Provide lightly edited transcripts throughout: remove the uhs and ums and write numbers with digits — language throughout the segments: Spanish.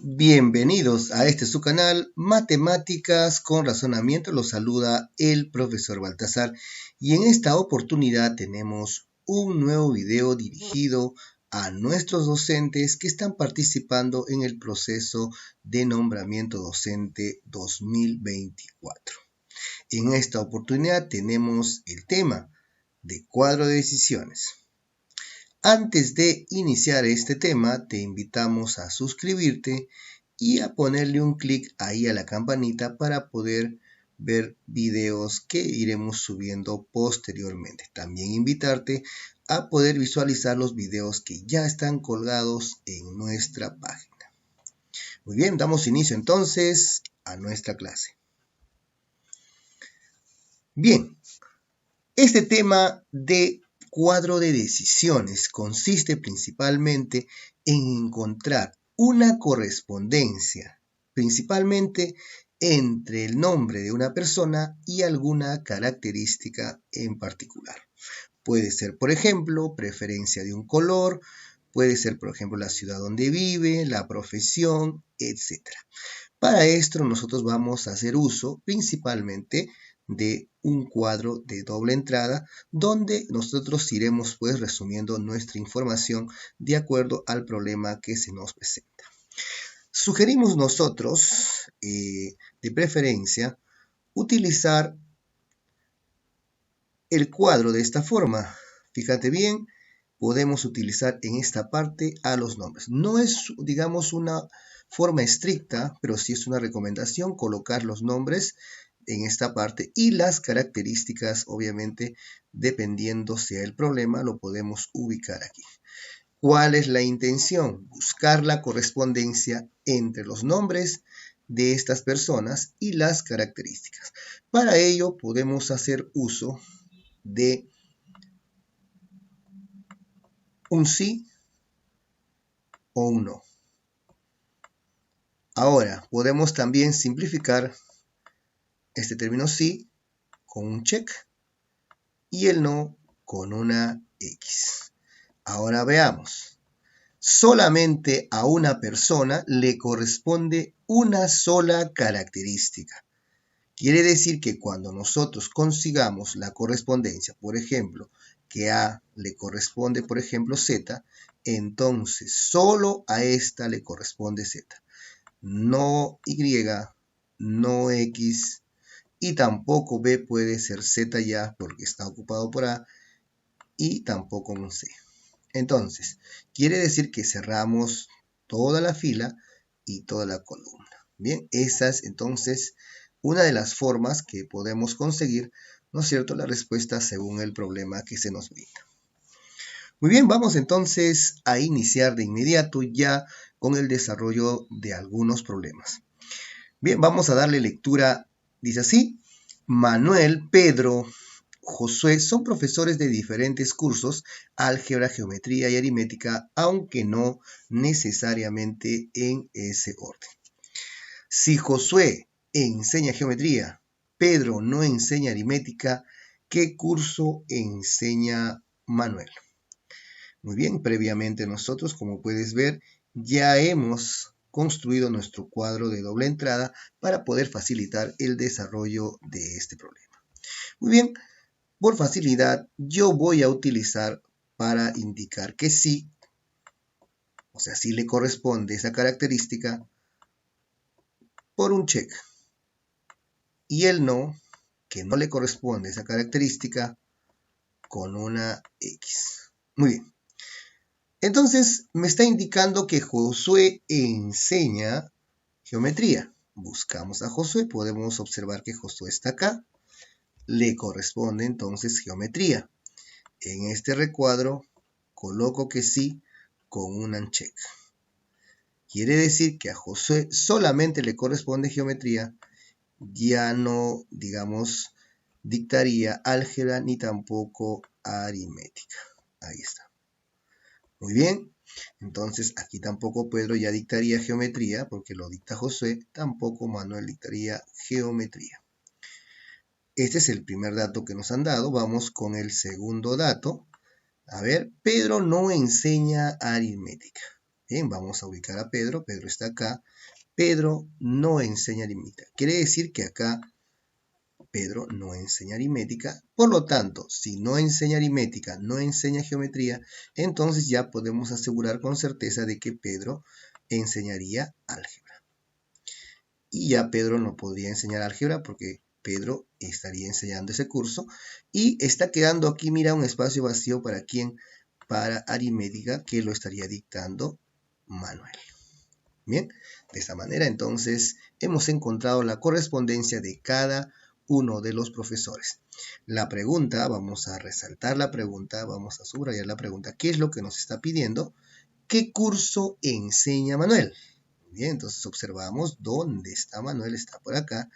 Bienvenidos a este su canal Matemáticas con Razonamiento. Los saluda el profesor Baltasar y en esta oportunidad tenemos un nuevo video dirigido a nuestros docentes que están participando en el proceso de nombramiento docente 2024. En esta oportunidad tenemos el tema de cuadro de decisiones. Antes de iniciar este tema, te invitamos a suscribirte y a ponerle un clic ahí a la campanita para poder ver videos que iremos subiendo posteriormente. También invitarte a poder visualizar los videos que ya están colgados en nuestra página. Muy bien, damos inicio entonces a nuestra clase. Bien, este tema de cuadro de decisiones consiste principalmente en encontrar una correspondencia, principalmente entre el nombre de una persona y alguna característica en particular. Puede ser, por ejemplo, preferencia de un color, puede ser, por ejemplo, la ciudad donde vive, la profesión, etc. Para esto nosotros vamos a hacer uso principalmente de un cuadro de doble entrada donde nosotros iremos pues resumiendo nuestra información de acuerdo al problema que se nos presenta. Sugerimos nosotros de preferencia utilizar el cuadro de esta forma. Fíjate bien, podemos utilizar en esta parte a los nombres. No es, digamos, una forma estricta, pero sí es una recomendación colocar los nombres en esta parte y las características, obviamente, dependiendo sea el problema, lo podemos ubicar aquí. ¿Cuál es la intención? Buscar la correspondencia entre los nombres de estas personas y las características. Para ello podemos hacer uso de un sí o un no. Ahora, podemos también simplificar este término sí con un check y el no con una X. Ahora veamos. Solamente a una persona le corresponde una sola característica. Quiere decir que cuando nosotros consigamos la correspondencia, por ejemplo, que A le corresponde, por ejemplo, Z, entonces solo a esta le corresponde Z. No Y, no X, y tampoco B puede ser Z ya porque está ocupado por A, y tampoco un C. Entonces, quiere decir que cerramos toda la fila y toda la columna. Bien, esa es entonces una de las formas que podemos conseguir, ¿no es cierto?, la respuesta según el problema que se nos brinda. Muy bien, vamos entonces a iniciar de inmediato ya con el desarrollo de algunos problemas. Bien, vamos a darle lectura. Dice así: Manuel, Pedro, Josué son profesores de diferentes cursos, álgebra, geometría y aritmética, aunque no necesariamente en ese orden. Si Josué enseña geometría, Pedro no enseña aritmética, ¿qué curso enseña Manuel? Muy bien, previamente nosotros, como puedes ver, ya hemos construido nuestro cuadro de doble entrada para poder facilitar el desarrollo de este problema. Muy bien, por facilidad yo voy a utilizar para indicar que sí, o sea, sí le corresponde esa característica por un check. Y el no, que no le corresponde esa característica, con una X. Muy bien. Entonces me está indicando que Josué enseña geometría. Buscamos a Josué, podemos observar que Josué está acá. Le corresponde entonces geometría. En este recuadro coloco que sí con un uncheck. Quiere decir que a Josué solamente le corresponde geometría, ya no, digamos, dictaría álgebra ni tampoco aritmética. Ahí está. Muy bien, entonces aquí tampoco Pedro ya dictaría geometría porque lo dicta Josué, tampoco Manuel dictaría geometría. Este es el primer dato que nos han dado. Vamos con el segundo dato. A ver, Pedro no enseña aritmética. Bien, vamos a ubicar a Pedro. Pedro está acá. Pedro no enseña aritmética. Quiere decir que acá Pedro no enseña aritmética. Por lo tanto, si no enseña aritmética, no enseña geometría, entonces ya podemos asegurar con certeza de que Pedro enseñaría álgebra. Y ya Pedro no podría enseñar álgebra porque Pedro estaría enseñando ese curso. Y está quedando aquí, mira, un espacio vacío para quién, para aritmética, que lo estaría dictando Manuel. Bien, de esta manera entonces hemos encontrado la correspondencia de cada uno de los profesores. La pregunta, vamos a resaltar la pregunta, vamos a subrayar la pregunta. ¿Qué es lo que nos está pidiendo? ¿Qué curso enseña Manuel? Bien, entonces observamos dónde está Manuel, está por acá,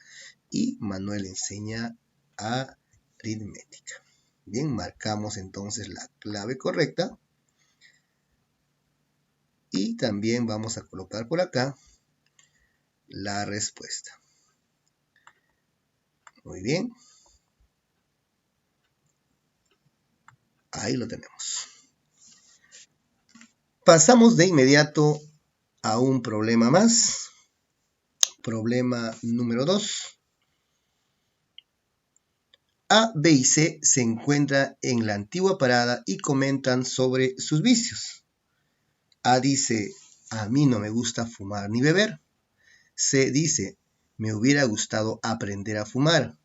y Manuel enseña aritmética. Bien, marcamos entonces la clave correcta. Y también vamos a colocar por acá la respuesta. Muy bien. Ahí lo tenemos. Pasamos de inmediato a un problema más. Problema número 2. A, B y C se encuentran en la antigua parada y comentan sobre sus vicios. A dice, a mí no me gusta fumar ni beber. C dice, me hubiera gustado aprender a fumar.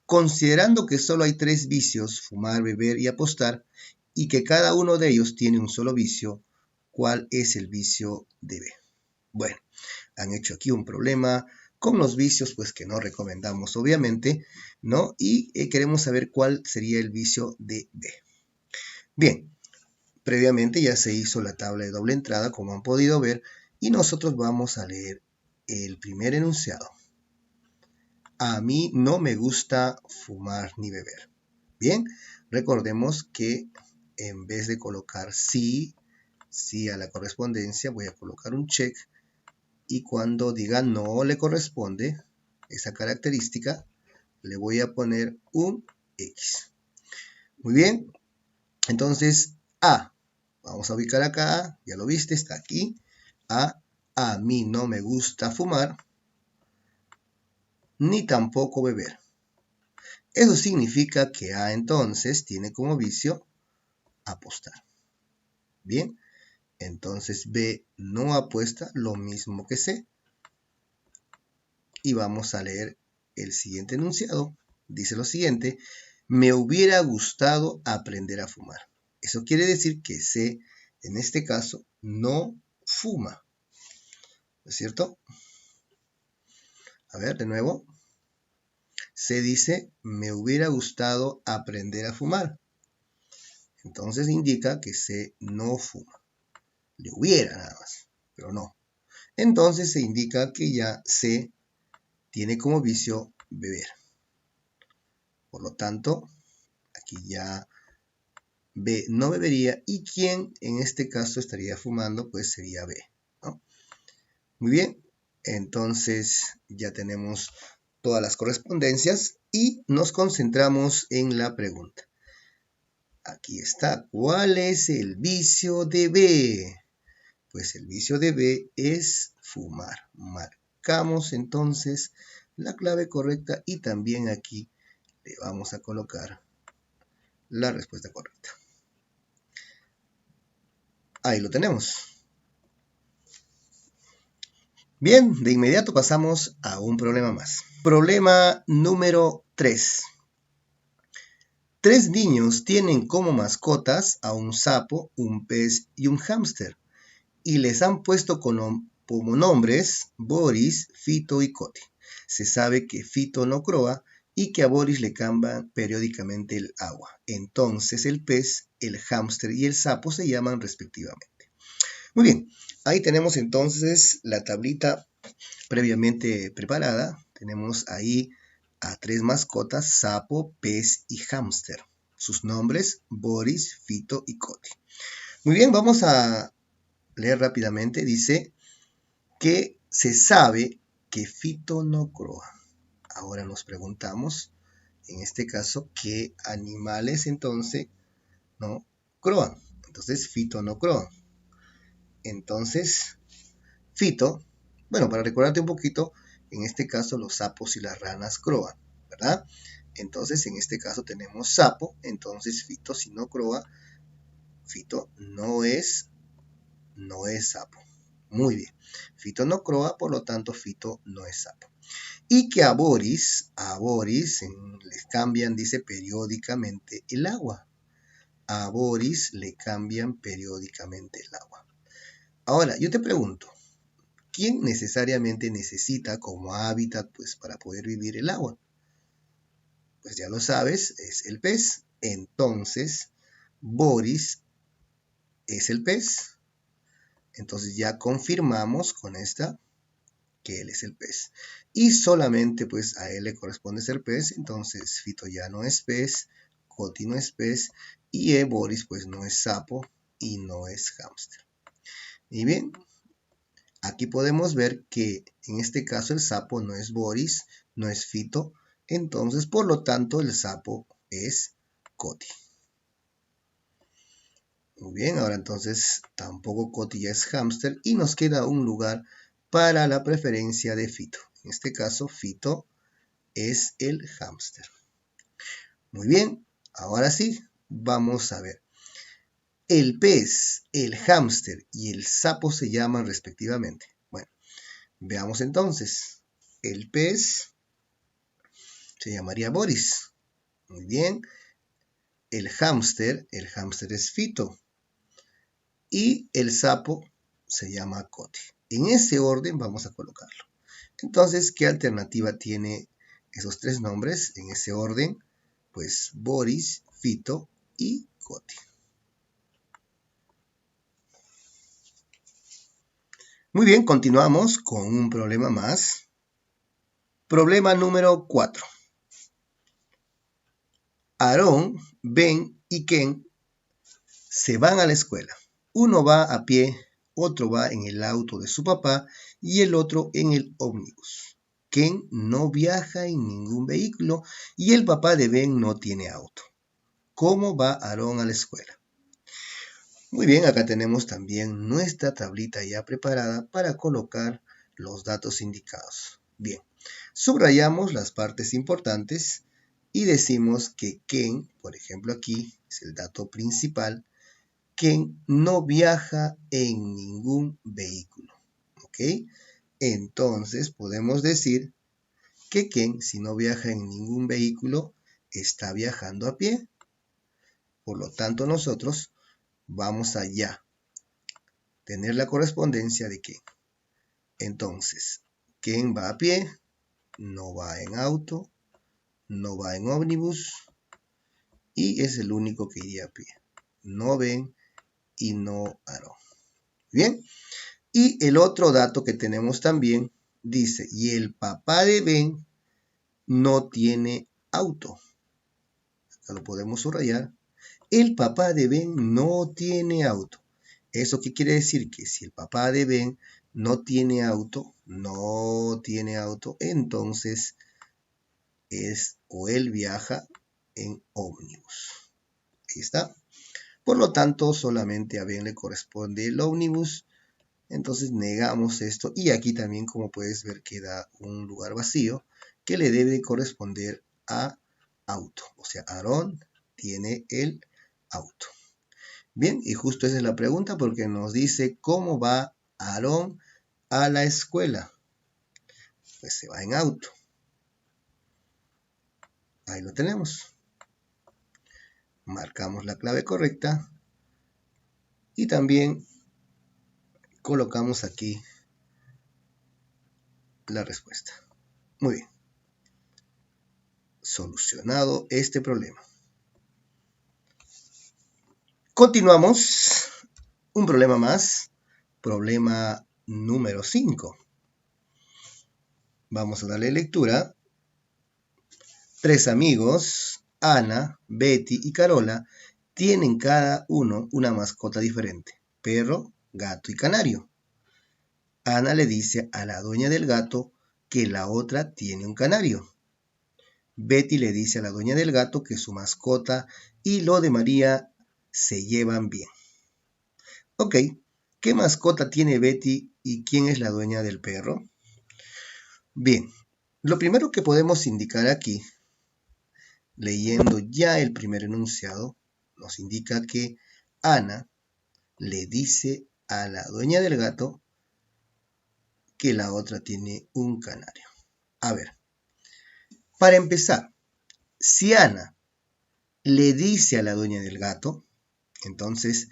Considerando que solo hay 3 vicios, fumar, beber y apostar, y que cada uno de ellos tiene un solo vicio, ¿cuál es el vicio de B? Bueno, han hecho aquí un problema con los vicios, pues que no recomendamos obviamente, ¿no? Y queremos saber cuál sería el vicio de B. Bien, previamente ya se hizo la tabla de doble entrada, como han podido ver, y nosotros vamos a leer el primer enunciado. A mí no me gusta fumar ni beber. Bien, recordemos que en vez de colocar sí a la correspondencia, voy a colocar un check. Y cuando diga no le corresponde esa característica, le voy a poner un X. Muy bien, entonces A. Vamos a ubicar acá, ya lo viste, está aquí. A mí no me gusta fumar, ni tampoco beber. Eso significa que A entonces tiene como vicio apostar. Bien, entonces B no apuesta, lo mismo que C. Y vamos a leer el siguiente enunciado. Dice lo siguiente, me hubiera gustado aprender a fumar. Eso quiere decir que C, en este caso, no fuma. ¿No es cierto? A ver, de nuevo. C dice, me hubiera gustado aprender a fumar. Entonces indica que C no fuma. Le hubiera nada más, pero no. Entonces se indica que ya C tiene como vicio beber. Por lo tanto, aquí ya B no bebería y quien en este caso estaría fumando pues sería B, ¿no? Muy bien, entonces ya tenemos todas las correspondencias y nos concentramos en la pregunta. Aquí está, ¿cuál es el vicio de B? Pues el vicio de B es fumar. Marcamos entonces la clave correcta y también aquí le vamos a colocar la respuesta correcta. Ahí lo tenemos. Bien, de inmediato pasamos a un problema más. Problema número 3. 3 niños tienen como mascotas a un sapo, un pez y un hámster. Y les han puesto como nombres Boris, Fito y Coti. Se sabe que Fito no croa y que a Boris le cambian periódicamente el agua. Entonces el pez, el hámster y el sapo se llaman respectivamente. Muy bien, ahí tenemos entonces la tablita previamente preparada. Tenemos ahí a 3 mascotas, sapo, pez y hámster. Sus nombres, Boris, Fito y Coti. Muy bien, vamos a leer rápidamente. Dice que se sabe que Fito no croa. Ahora nos preguntamos, en este caso, ¿qué animales entonces no croan? Entonces Fito no croa. Entonces, Fito, bueno, para recordarte un poquito, en este caso los sapos y las ranas croan, ¿verdad? Entonces, en este caso tenemos sapo, entonces Fito si no croa, Fito no es sapo. Muy bien. Fito no croa, por lo tanto Fito no es sapo. Y que a Boris les cambian, dice, periódicamente el agua. A Boris le cambian periódicamente el agua. Ahora, yo te pregunto, ¿quién necesariamente necesita como hábitat pues, para poder vivir el agua? Pues ya lo sabes, es el pez. Entonces, Boris es el pez. Entonces ya confirmamos con esta que él es el pez. Y solamente pues a él le corresponde ser pez, entonces Fito ya no es pez, Coti no es pez, y Boris pues no es sapo y no es hámster. Y bien, aquí podemos ver que en este caso el sapo no es Boris, no es Fito, entonces por lo tanto el sapo es Coti. Muy bien, ahora entonces tampoco Coti ya es hámster y nos queda un lugar para la preferencia de Fito. En este caso, Fito es el hámster. Muy bien, ahora sí, vamos a ver. El pez, el hámster y el sapo se llaman respectivamente. Bueno, veamos entonces. El pez se llamaría Boris. Muy bien. El hámster es Fito. Y el sapo se llama Coti. En ese orden vamos a colocarlo. Entonces, ¿qué alternativa tiene esos tres nombres? En ese orden, pues Boris, Fito y Coti. Muy bien, continuamos con un problema más. Problema número 4. Aarón, Ben y Ken se van a la escuela. Uno va a pie, otro va en el auto de su papá y el otro en el ómnibus. Ken no viaja en ningún vehículo y el papá de Ben no tiene auto. ¿Cómo va Aarón a la escuela? Muy bien, acá tenemos también nuestra tablita ya preparada para colocar los datos indicados. Bien, subrayamos las partes importantes y decimos que Ken, por ejemplo aquí es el dato principal, Ken no viaja en ningún vehículo. ¿Ok? Entonces podemos decir que Ken, si no viaja en ningún vehículo, está viajando a pie. Por lo tanto, nosotros vamos a ya tener la correspondencia de Ken. Entonces, Ken va a pie, no va en auto, no va en ómnibus y es el único que iría a pie. No Ben y no Aarón. Bien, y el otro dato que tenemos también dice, y el papá de Ben no tiene auto. Acá lo podemos subrayar. El papá de Ben no tiene auto. ¿Eso qué quiere decir? Que si el papá de Ben no tiene auto, entonces es o él viaja en ómnibus. Ahí está. Por lo tanto, solamente a Ben le corresponde el ómnibus. Entonces negamos esto. Y aquí también, como puedes ver, queda un lugar vacío que le debe corresponder a auto. O sea, Aarón tiene el auto. Bien, y justo esa es la pregunta porque nos dice cómo va Aarón a la escuela. Pues se va en auto. Ahí lo tenemos. Marcamos la clave correcta y también colocamos aquí la respuesta. Muy bien. Solucionado este problema. Continuamos. Un problema más. Problema número 5. Vamos a darle lectura. 3 amigos, Ana, Betty y Carola, tienen cada uno una mascota diferente. Perro, gato y canario. Ana le dice a la dueña del gato que la otra tiene un canario. Betty le dice a la dueña del gato que su mascota y lo de María se llevan bien. Ok, ¿Qué mascota tiene Betty y quién es la dueña del perro? Bien, lo primero que podemos indicar aquí, leyendo ya el primer enunciado, nos indica que Ana le dice a la dueña del gato que la otra tiene un canario. A ver, para empezar, si Ana le dice a la dueña del gato, entonces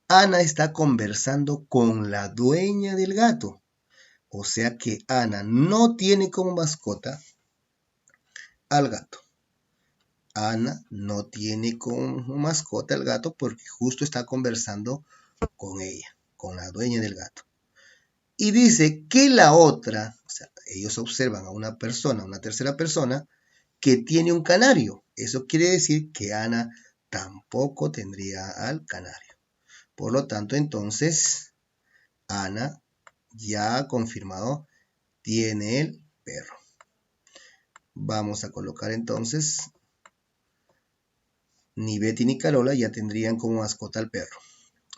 Ana está conversando con la dueña del gato. O sea que Ana no tiene como mascota al gato. Ana no tiene como mascota al gato porque justo está conversando con ella, con la dueña del gato. Y dice que la otra, o sea, ellos observan a una persona, una tercera persona, que tiene un canario. Eso quiere decir que Ana tampoco tendría al canario. Por lo tanto, entonces, Ana ya ha confirmado, tiene el perro. Vamos a colocar entonces, ni Betty ni Carola ya tendrían como mascota al perro.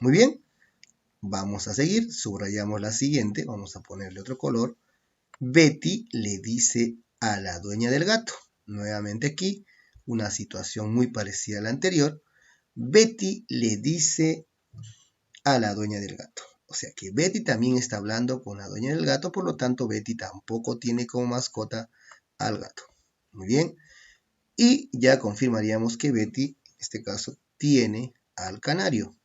Muy bien, vamos a seguir, subrayamos la siguiente, vamos a ponerle otro color. Betty le dice a la dueña del gato. Nuevamente aquí, una situación muy parecida a la anterior. Betty le dice a la dueña del gato. O sea que Betty también está hablando con la dueña del gato, por lo tanto Betty tampoco tiene como mascota al gato. Muy bien. Y ya confirmaríamos que Betty, en este caso, tiene al canario.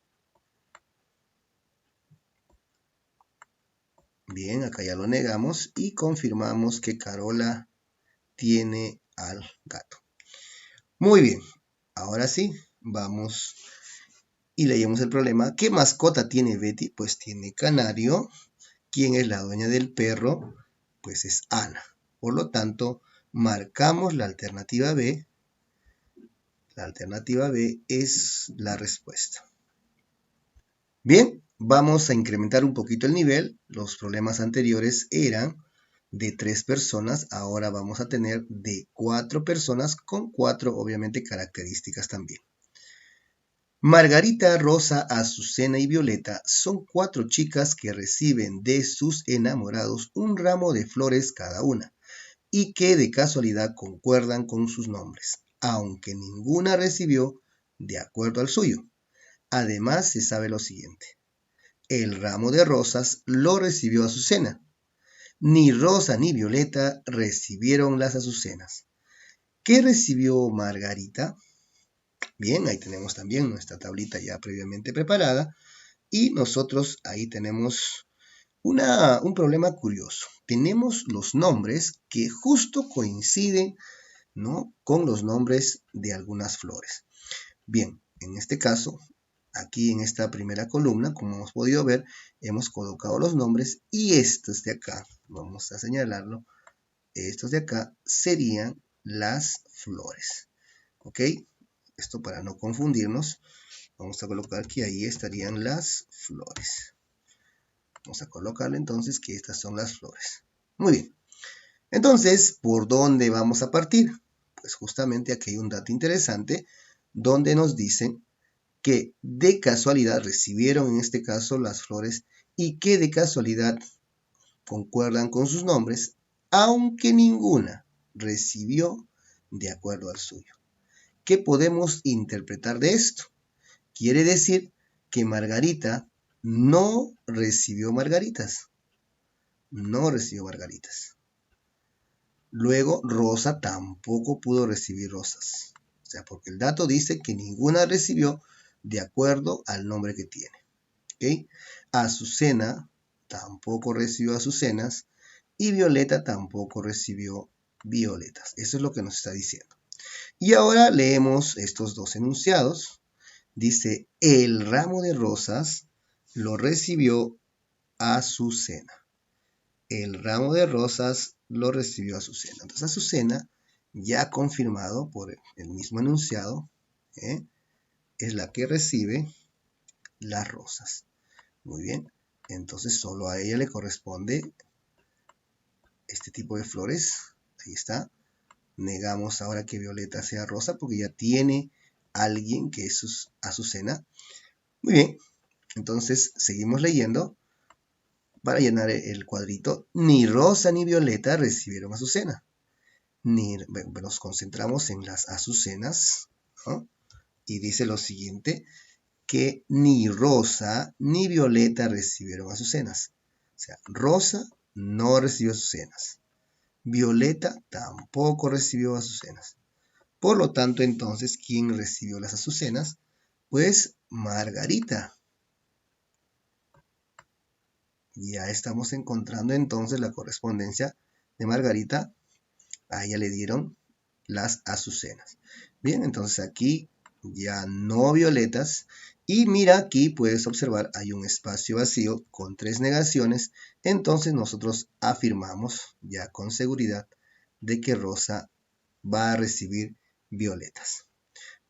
Bien, acá ya lo negamos y confirmamos que Carola tiene al gato. Muy bien, ahora sí, vamos y leemos el problema. ¿Qué mascota tiene Betty? Pues tiene canario. ¿Quién es la dueña del perro? Pues es Ana. Por lo tanto, marcamos la alternativa B. La alternativa B es la respuesta. Bien, vamos a incrementar un poquito el nivel. Los problemas anteriores eran de 3 personas, ahora vamos a tener de 4 personas con 4, obviamente, características también. Margarita, Rosa, Azucena y Violeta son 4 chicas que reciben de sus enamorados un ramo de flores cada una y que de casualidad concuerdan con sus nombres, aunque ninguna recibió de acuerdo al suyo. Además, se sabe lo siguiente. El ramo de rosas lo recibió Azucena. Ni Rosa ni Violeta recibieron las azucenas. ¿Qué recibió Margarita? Bien, ahí tenemos también nuestra tablita ya previamente preparada. Y nosotros ahí tenemos un problema curioso. Tenemos los nombres que justo coinciden, ¿no?, con los nombres de algunas flores. Bien, en este caso, aquí en esta primera columna, como hemos podido ver, hemos colocado los nombres y estos de acá, vamos a señalarlo, estos de acá serían las flores. ¿Ok? Esto para no confundirnos, vamos a colocar que ahí estarían las flores. Vamos a colocarle entonces que estas son las flores. Muy bien. Entonces, ¿por dónde vamos a partir? Pues justamente aquí hay un dato interesante donde nos dicen que de casualidad recibieron en este caso las flores y que de casualidad concuerdan con sus nombres, aunque ninguna recibió de acuerdo al suyo. ¿Qué podemos interpretar de esto? Quiere decir que Margarita no recibió margaritas. No recibió margaritas. Luego, Rosa tampoco pudo recibir rosas. O sea, porque el dato dice que ninguna recibió de acuerdo al nombre que tiene. ¿Okay? Azucena tampoco recibió azucenas y Violeta tampoco recibió violetas. Eso es lo que nos está diciendo. Y ahora leemos estos dos enunciados. Dice, el ramo de rosas lo recibió Azucena. El ramo de rosas lo recibió Azucena. Entonces Azucena, ya confirmado por el mismo enunciado, es la que recibe las rosas. Muy bien, entonces solo a ella le corresponde este tipo de flores. Ahí está. Negamos ahora que Violeta sea rosa porque ya tiene alguien que es Azucena. Muy bien, Entonces, seguimos leyendo para llenar el cuadrito. Ni Rosa ni Violeta recibieron azucena. Nos concentramos en las azucenas, ¿no? Y dice lo siguiente, que ni Rosa ni Violeta recibieron azucenas. O sea, Rosa no recibió azucenas. Violeta tampoco recibió azucenas. Por lo tanto, entonces, ¿quién recibió las azucenas? Pues Margarita. Ya estamos encontrando entonces la correspondencia de Margarita. A ella le dieron las azucenas. Bien, entonces aquí ya no violetas. Y mira, aquí puedes observar, hay un espacio vacío con 3 negaciones. Entonces nosotros afirmamos ya con seguridad de que Rosa va a recibir violetas.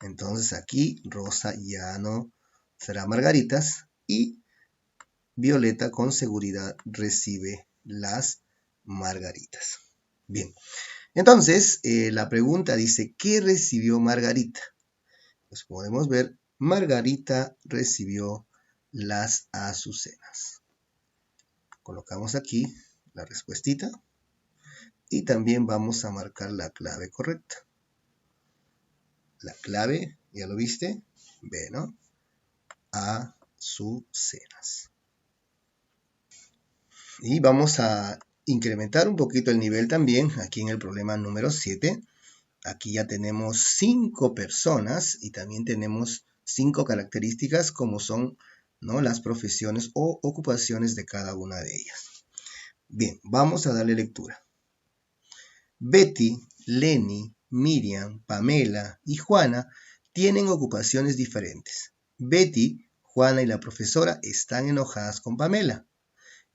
Entonces aquí Rosa ya no será Margaritas y Violeta con seguridad recibe las Margaritas. Bien, entonces la pregunta dice, ¿qué recibió Margarita? Pues podemos ver, Margarita recibió las azucenas. Colocamos aquí la respuestita y también vamos a marcar la clave correcta. La clave, ¿ya lo viste? B, ¿no? Azucenas. Y vamos a incrementar un poquito el nivel también, aquí en el problema número 7. Aquí ya tenemos 5 personas y también tenemos 5 características como son, ¿no?, las profesiones o ocupaciones de cada una de ellas. Bien, vamos a darle lectura. Betty, Lenny, Miriam, Pamela y Juana tienen ocupaciones diferentes. Betty, Juana y la profesora están enojadas con Pamela.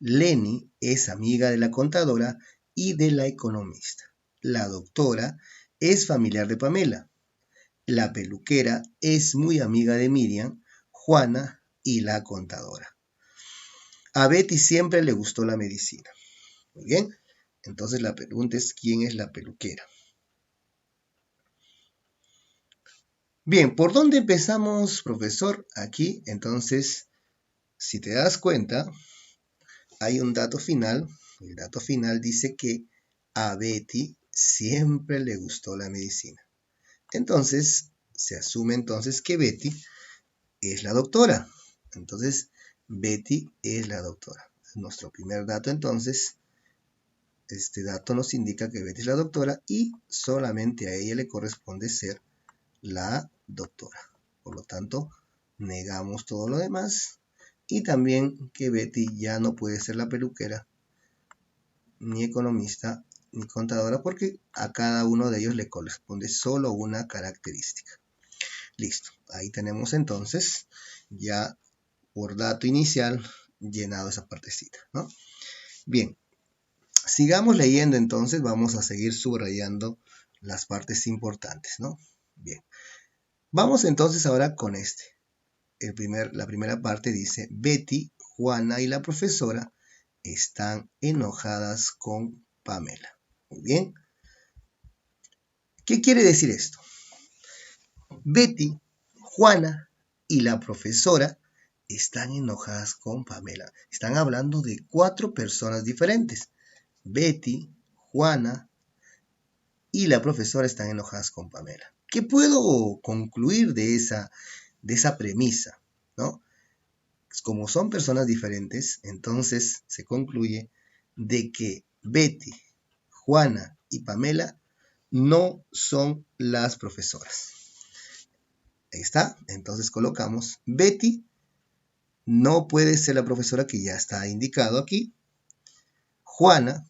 Lenny es amiga de la contadora y de la economista. La doctora es familiar de Pamela. La peluquera es muy amiga de Miriam, Juana y la contadora. A Betty siempre le gustó la medicina. Muy bien, entonces la pregunta es, ¿quién es la peluquera? Bien, ¿por dónde empezamos, profesor? Aquí, entonces, si te das cuenta, hay un dato final. El dato final dice que a Betty siempre le gustó la medicina. Entonces, se asume entonces que Betty es la doctora. Entonces, Betty es la doctora. Nuestro primer dato, entonces, este dato nos indica que Betty es la doctora y solamente a ella le corresponde ser la doctora. Por lo tanto, negamos todo lo demás. Y también que Betty ya no puede ser la peluquera, ni economista, ni contadora, porque a cada uno de ellos le corresponde solo una característica. Listo, ahí tenemos entonces ya por dato inicial llenado esa partecita, ¿no? Bien, sigamos leyendo entonces, vamos a seguir subrayando las partes importantes, ¿no? Bien, vamos entonces ahora con este. La primera parte dice, Betty, Juana y la profesora están enojadas con Pamela. Muy bien. ¿Qué quiere decir esto? Betty, Juana y la profesora están enojadas con Pamela. Están hablando de 4 personas diferentes. Betty, Juana y la profesora están enojadas con Pamela. ¿Qué puedo concluir de esa premisa? ¿No? Como son personas diferentes, entonces se concluye de que Betty, Juana y Pamela no son las profesoras. Ahí está, entonces colocamos Betty no puede ser la profesora, que ya está indicado aquí. Juana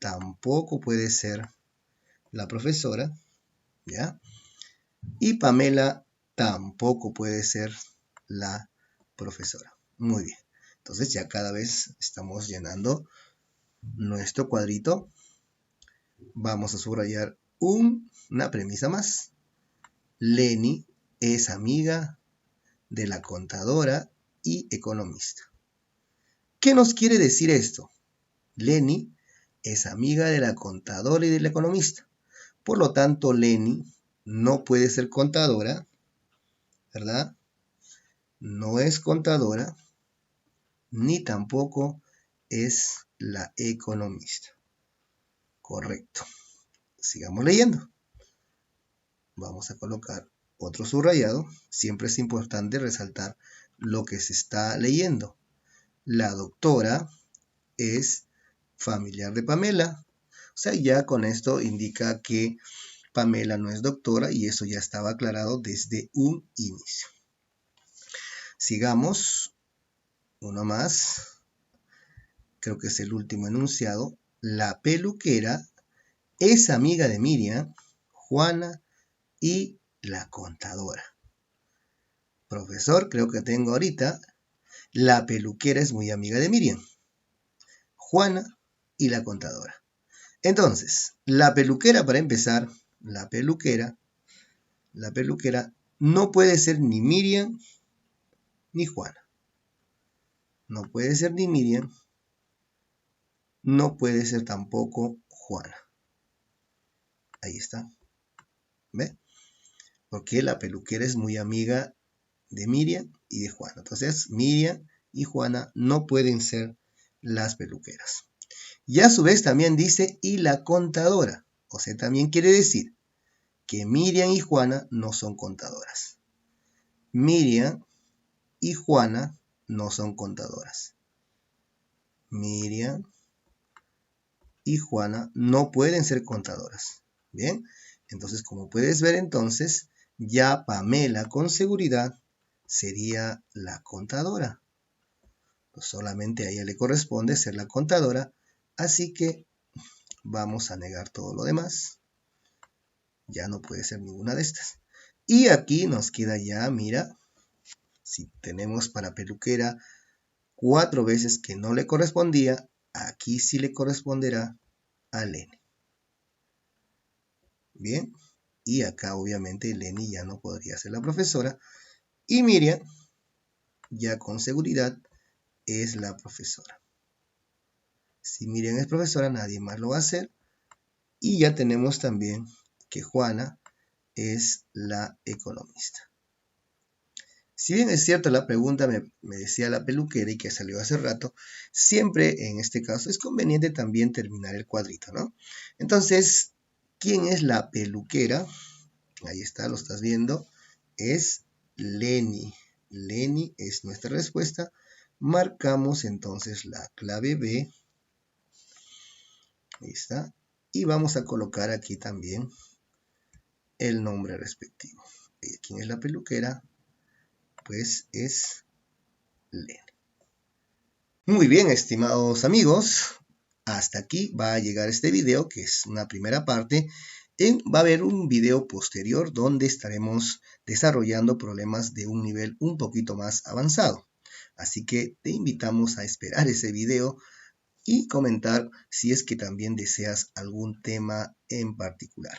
tampoco puede ser la profesora, ¿ya? Y Pamela tampoco puede ser la profesora. Muy bien, entonces ya cada vez estamos llenando nuestro cuadrito. Vamos a subrayar una premisa más. Lenny es amiga de la contadora y economista. ¿Qué nos quiere decir esto? Lenny es amiga de la contadora y del economista. Por lo tanto, Lenny no puede ser contadora, ¿verdad? no es contadora, ni tampoco es la economista. Correcto. Sigamos leyendo. Vamos a colocar otro subrayado. Siempre es importante resaltar lo que se está leyendo. La doctora es familiar de Pamela. O sea, ya con esto indica que Pamela no es doctora y eso ya estaba aclarado desde un inicio. Sigamos. Uno más. Creo que es el último enunciado. La peluquera es amiga de Miriam, Juana y la contadora. Profesor, creo que tengo ahorita. La peluquera es muy amiga de Miriam, Juana y la contadora. Entonces, la peluquera, para empezar, la peluquera no puede ser ni Miriam ni Juana. No puede ser ni Miriam, no puede ser tampoco Juana. Ahí está. ¿Ve? Porque la peluquera es muy amiga de Miriam y de Juana. Entonces, Miriam y Juana no pueden ser las peluqueras. Y a su vez también dice, y la contadora. O sea, también quiere decir que Miriam y Juana no son contadoras. Miriam y Juana no son contadoras. Miriam y Juana no pueden ser contadoras. Bien, entonces como puedes ver entonces, ya Pamela con seguridad sería la contadora. Pues solamente a ella le corresponde ser la contadora, así que vamos a negar todo lo demás. Ya no puede ser ninguna de estas. Y aquí nos queda ya, mira, si tenemos para peluquera 4 veces que no le correspondía, aquí sí le corresponderá a Leni. Bien, y acá obviamente Leni ya no podría ser la profesora. Y Miriam, ya con seguridad, es la profesora. Si Miriam es profesora, nadie más lo va a hacer. Y ya tenemos también que Juana es la economista. Si bien es cierto la pregunta me decía la peluquera y que salió hace rato, siempre en este caso es conveniente también terminar el cuadrito, ¿no? Entonces, ¿quién es la peluquera? Ahí está, lo estás viendo. Es Leni. Leni es nuestra respuesta. Marcamos entonces la clave B. Ahí está. Y vamos a colocar aquí también el nombre respectivo. ¿Quién es la peluquera? Pues es Leni. Muy bien, estimados amigos. Hasta aquí va a llegar este video, que es una primera parte. Va a haber un video posterior donde estaremos desarrollando problemas de un nivel un poquito más avanzado. Así que te invitamos a esperar ese video y comentar si es que también deseas algún tema en particular.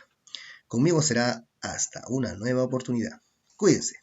Conmigo será hasta una nueva oportunidad. Cuídense.